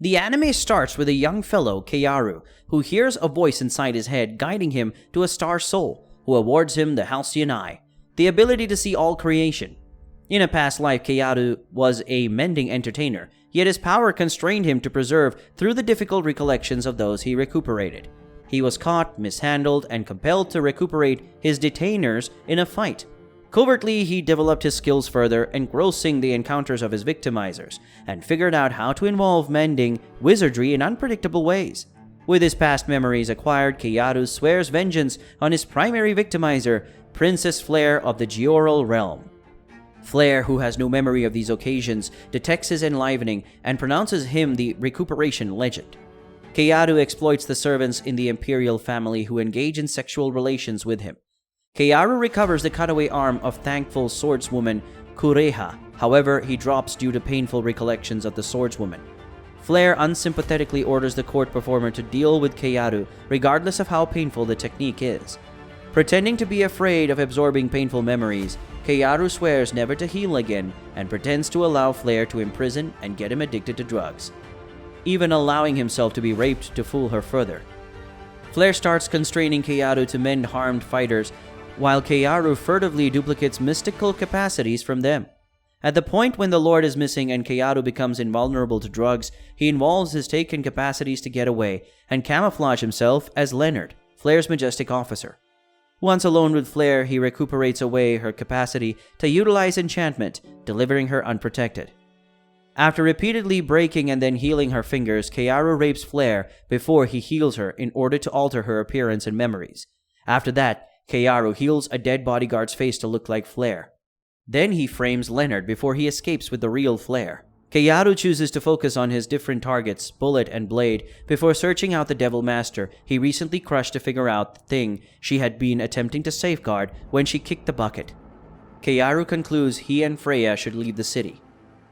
The anime starts with a young fellow, Keyaru, who hears a voice inside his head guiding him to a star soul, who awards him the halcyon eye, the ability to see all creation. In a past life, Keyaru was a mending entertainer, yet his power constrained him to preserve through the difficult recollections of those he recuperated. He was caught, mishandled, and compelled to recuperate his detainers in a fight. Covertly, he developed his skills further, engrossing the encounters of his victimizers, and figured out how to involve mending wizardry in unpredictable ways. With his past memories acquired, Keyaru swears vengeance on his primary victimizer, Princess Flare of the Georal Realm. Flare, who has no memory of these occasions, detects his enlivening and pronounces him the recuperation legend. Keyaru exploits the servants in the imperial family who engage in sexual relations with him. Keyaru recovers the cutaway arm of thankful swordswoman Kureha, however, he drops due to painful recollections of the swordswoman. Flare unsympathetically orders the court performer to deal with Keyaru, regardless of how painful the technique is. Pretending to be afraid of absorbing painful memories, Keyaru swears never to heal again and pretends to allow Flare to imprison and get him addicted to drugs, even allowing himself to be raped to fool her further. Flare starts constraining Keyaru to mend harmed fighters, while Keyaru furtively duplicates mystical capacities from them. At the point when the Lord is missing and Keyaru becomes invulnerable to drugs, he involves his taken capacities to get away and camouflage himself as Leonard, Flare's majestic officer. Once alone with Flare, he recuperates away her capacity to utilize enchantment, delivering her unprotected. After repeatedly breaking and then healing her fingers, Keyaru rapes Flare before he heals her in order to alter her appearance and memories. After that, Keyaru heals a dead bodyguard's face to look like Flare. Then he frames Leonard before he escapes with the real Flare. Keyaru chooses to focus on his different targets, Bullet and Blade, before searching out the Devil Master he recently crushed to figure out the thing she had been attempting to safeguard when she kicked the bucket. Keyaru concludes he and Freya should leave the city.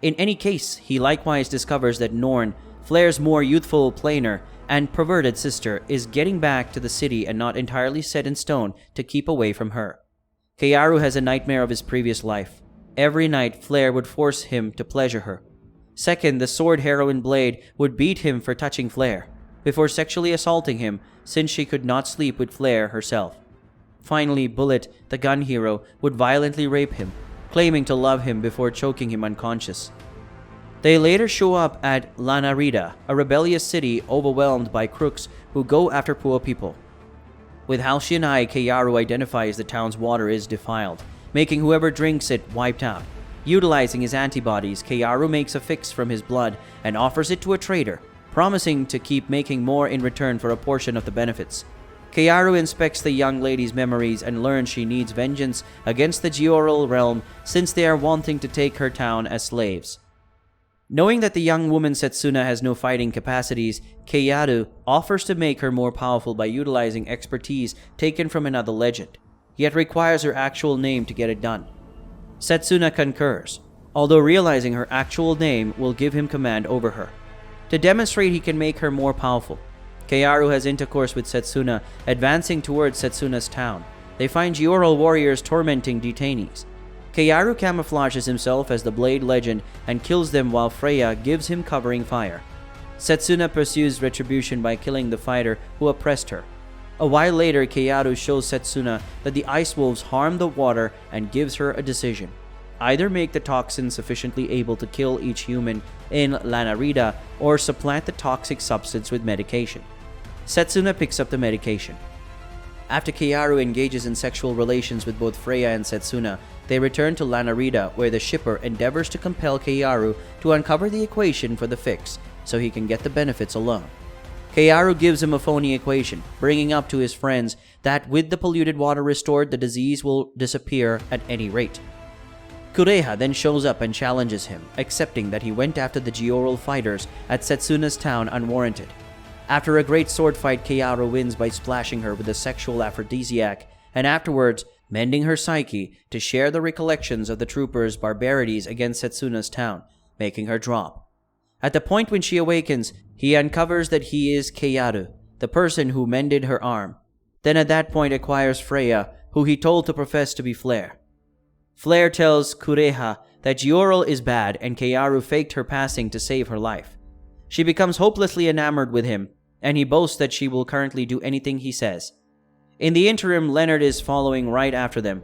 In any case, he likewise discovers that Norn, Flare's more youthful planar and perverted sister, is getting back to the city and not entirely set in stone to keep away from her. Keyaru has a nightmare of his previous life. Every night, Flare would force him to pleasure her. Second, the sword heroine Blade would beat him for touching Flare, before sexually assaulting him since she could not sleep with Flare herself. Finally, Bullet, the gun hero, would violently rape him, claiming to love him before choking him unconscious. They later show up at Lanarida, a rebellious city overwhelmed by crooks who go after poor people. With halcyon eye, Keyaru identifies the town's water is defiled, making whoever drinks it wiped out. Utilizing his antibodies, Keyaru makes a fix from his blood and offers it to a trader, promising to keep making more in return for a portion of the benefits. Keyaru inspects the young lady's memories and learns she needs vengeance against the Georal realm since they are wanting to take her town as slaves. Knowing that the young woman Setsuna has no fighting capacities, Keyaru offers to make her more powerful by utilizing expertise taken from another legend, yet requires her actual name to get it done. Setsuna concurs, although realizing her actual name will give him command over her. To demonstrate he can make her more powerful, Keyaru has intercourse with Setsuna, advancing towards Setsuna's town. They find Georal warriors tormenting detainees. Keyaru camouflages himself as the Blade Legend and kills them while Freya gives him covering fire. Setsuna pursues retribution by killing the fighter who oppressed her. A while later, Keyaru shows Setsuna that the ice wolves harm the water and gives her a decision. Either make the toxin sufficiently able to kill each human in Lanarida or supplant the toxic substance with medication. Setsuna picks up the medication. After Keyaru engages in sexual relations with both Freya and Setsuna, they return to Lanarida, where the shipper endeavors to compel Keyaru to uncover the equation for the fix so he can get the benefits alone. Keyaru gives him a phony equation, bringing up to his friends that with the polluted water restored, the disease will disappear at any rate. Kureha then shows up and challenges him, accepting that he went after the Georal fighters at Setsuna's town unwarranted. After a great sword fight, Keyaru wins by splashing her with a sexual aphrodisiac, and afterwards mending her psyche to share the recollections of the troopers' barbarities against Setsuna's town, making her drop. At the point when she awakens, he uncovers that he is Keyaru, the person who mended her arm. Then at that point acquires Freya, who he told to profess to be Flare. Flare tells Kureha that Georal is bad and Keyaru faked her passing to save her life. She becomes hopelessly enamored with him, and he boasts that she will currently do anything he says. In the interim, Leonard is following right after them.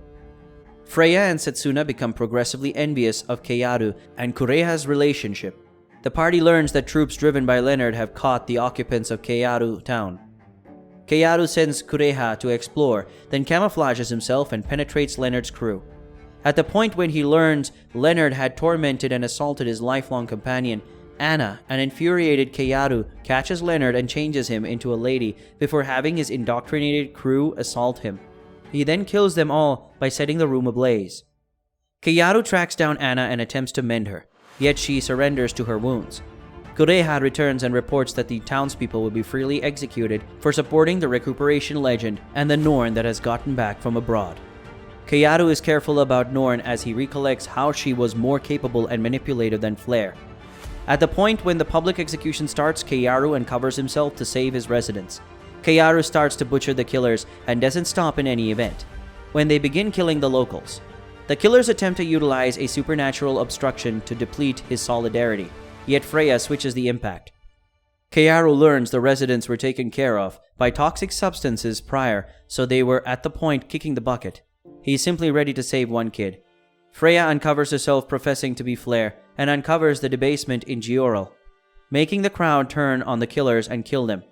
Freya and Setsuna become progressively envious of Keyaru and Kureha's relationship. The party learns that troops driven by Leonard have caught the occupants of Keyaru town. Keyaru sends Kureha to explore, then camouflages himself and penetrates Leonard's crew. At the point when he learns Leonard had tormented and assaulted his lifelong companion, Anna, an infuriated Keyaru, catches Leonard and changes him into a lady before having his indoctrinated crew assault him. He then kills them all by setting the room ablaze. Keyaru tracks down Anna and attempts to mend her, yet she surrenders to her wounds. Kureha returns and reports that the townspeople will be freely executed for supporting the recuperation legend and the Norn that has gotten back from abroad. Keyaru is careful about Norn as he recollects how she was more capable and manipulative than Flare. At the point when the public execution starts, Keyaru uncovers himself to save his residents. Keyaru starts to butcher the killers and doesn't stop in any event. When they begin killing the locals, the killers attempt to utilize a supernatural obstruction to deplete his solidarity, yet Freya switches the impact. Keyaru learns the residents were taken care of by toxic substances prior, so they were at the point kicking the bucket. He is simply ready to save one kid. Freya uncovers herself professing to be Flare and uncovers the debasement in Gioral, making the crowd turn on the killers and kill them.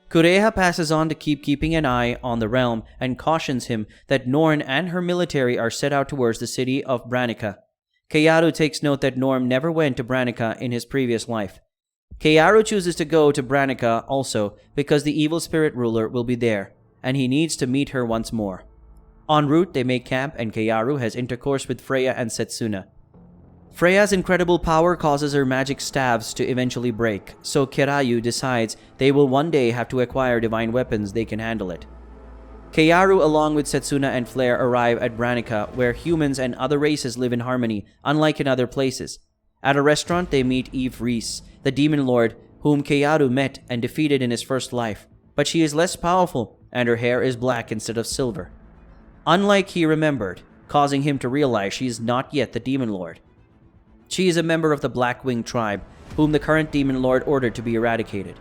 Kureha passes on to keeping an eye on the realm and cautions him that Norn and her military are set out towards the city of Branica. Keyaru takes note that Norm never went to Branica in his previous life. Keyaru chooses to go to Branica also because the evil spirit ruler will be there, and he needs to meet her once more. En route, they make camp and Keyaru has intercourse with Freya and Setsuna. Freya's incredible power causes her magic staves to eventually break, so Keyaru decides they will one day have to acquire divine weapons they can handle it. Keyaru along with Setsuna and Flare arrive at Branica, where humans and other races live in harmony, unlike in other places. At a restaurant, they meet Eve Reese, the demon lord whom Keyaru met and defeated in his first life, but she is less powerful and her hair is black instead of silver. Unlike he remembered, causing him to realize she is not yet the demon lord. She is a member of the Blackwing tribe, whom the current demon lord ordered to be eradicated.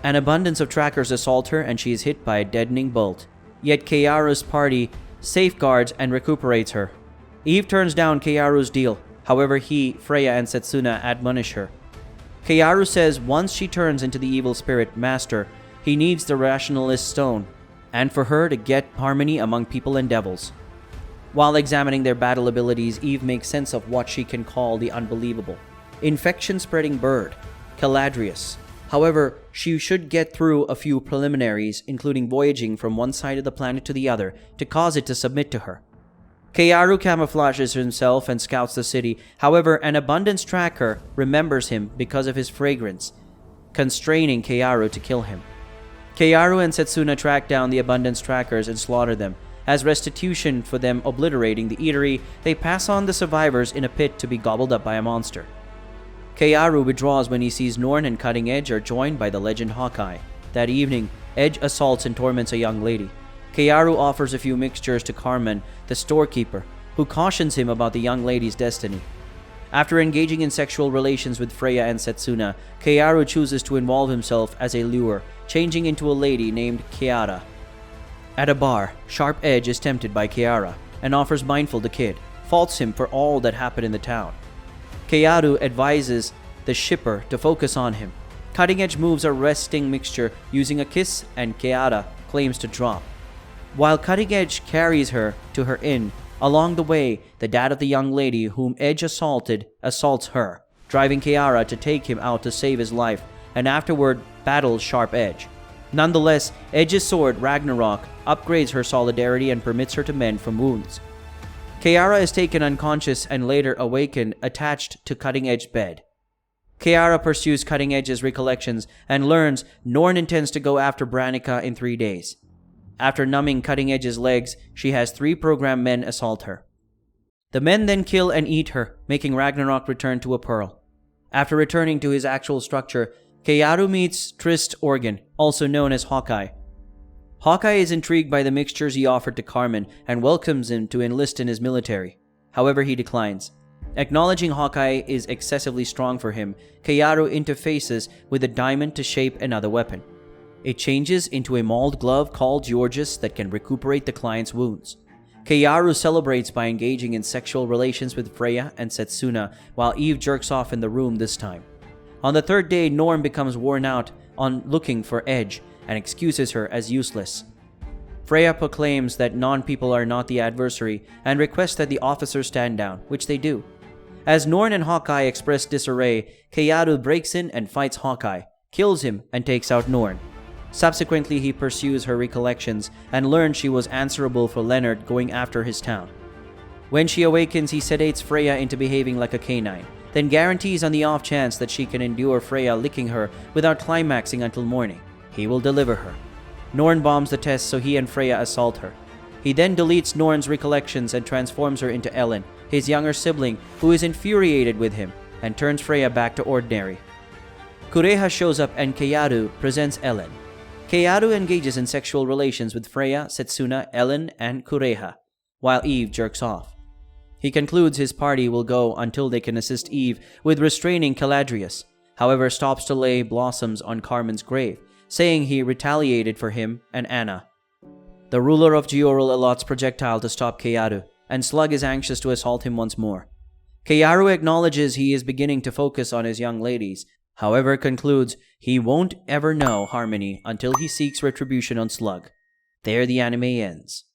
An abundance of trackers assault her and she is hit by a deadening bolt. Yet Keyaru's party safeguards and recuperates her. Eve turns down Keyaru's deal, however he, Freya and Setsuna admonish her. Keyaru says once she turns into the evil spirit master, he needs the rationalist stone, and for her to get harmony among people and devils. While examining their battle abilities, Eve makes sense of what she can call the unbelievable. Infection-spreading bird, Caladrius. However, she should get through a few preliminaries, including voyaging from one side of the planet to the other, to cause it to submit to her. Keyaru camouflages himself and scouts the city. However, an abundance tracker remembers him because of his fragrance, constraining Keyaru to kill him. Keyaru and Setsuna track down the abundance trackers and slaughter them. As restitution for them obliterating the eatery, they pass on the survivors in a pit to be gobbled up by a monster. Keyaru withdraws when he sees Norn and Cutting Edge are joined by the legend Hawkeye. That evening, Edge assaults and torments a young lady. Keyaru offers a few mixtures to Carmen, the storekeeper, who cautions him about the young lady's destiny. After engaging in sexual relations with Freya and Setsuna, Keyaru chooses to involve himself as a lure, changing into a lady named Kiara. At a bar, Sharp Edge is tempted by Kiara and offers Mindful the kid, faults him for all that happened in the town. Keyaru advises the shipper to focus on him. Cutting Edge moves a resting mixture using a kiss and Kiara claims to drop. While Cutting Edge carries her to her inn, along the way, the dad of the young lady whom Edge assaults her, driving Kiara to take him out to save his life, and afterward battles Sharp Edge. Nonetheless, Edge's sword, Ragnarok, upgrades her solidarity and permits her to mend from wounds. Kiara is taken unconscious and later awakened attached to Cutting Edge's bed. Kiara pursues Cutting Edge's recollections and learns Norn intends to go after Branica in 3 days. After numbing Cutting Edge's legs, she has 3 programmed men assault her. The men then kill and eat her, making Ragnarok return to a pearl. After returning to his actual structure, Keyaru meets Trist Organ, also known as Hawkeye. Hawkeye is intrigued by the mixtures he offered to Carmen and welcomes him to enlist in his military. However, he declines. Acknowledging Hawkeye is excessively strong for him, Keyaru interfaces with a diamond to shape another weapon. It changes into a mauled glove called Georges that can recuperate the client's wounds. Keyaru celebrates by engaging in sexual relations with Freya and Setsuna while Eve jerks off in the room this time. On the third day, Norn becomes worn out on looking for Edge and excuses her as useless. Freya proclaims that non-people are not the adversary and requests that the officers stand down, which they do. As Norn and Hawkeye express disarray, Keyaru breaks in and fights Hawkeye, kills him, and takes out Norn. Subsequently, he pursues her recollections and learns she was answerable for Leonard going after his town. When she awakens, he sedates Freya into behaving like a canine, then guarantees on the off chance that she can endure Freya licking her without climaxing until morning, he will deliver her. Norn bombs the test so he and Freya assault her. He then deletes Norn's recollections and transforms her into Ellen, his younger sibling, who is infuriated with him, and turns Freya back to ordinary. Kureha shows up and Keyaru presents Ellen. Keyaru engages in sexual relations with Freya, Setsuna, Ellen, and Kureha, while Eve jerks off. He concludes his party will go until they can assist Eve with restraining Caladrius, however stops to lay blossoms on Carmen's grave, saying he retaliated for him and Anna. The ruler of Georul allots projectile to stop Keyaru, and Slug is anxious to assault him once more. Keyaru acknowledges he is beginning to focus on his young ladies, however concludes he won't ever know Harmony until he seeks retribution on Slug. There the anime ends.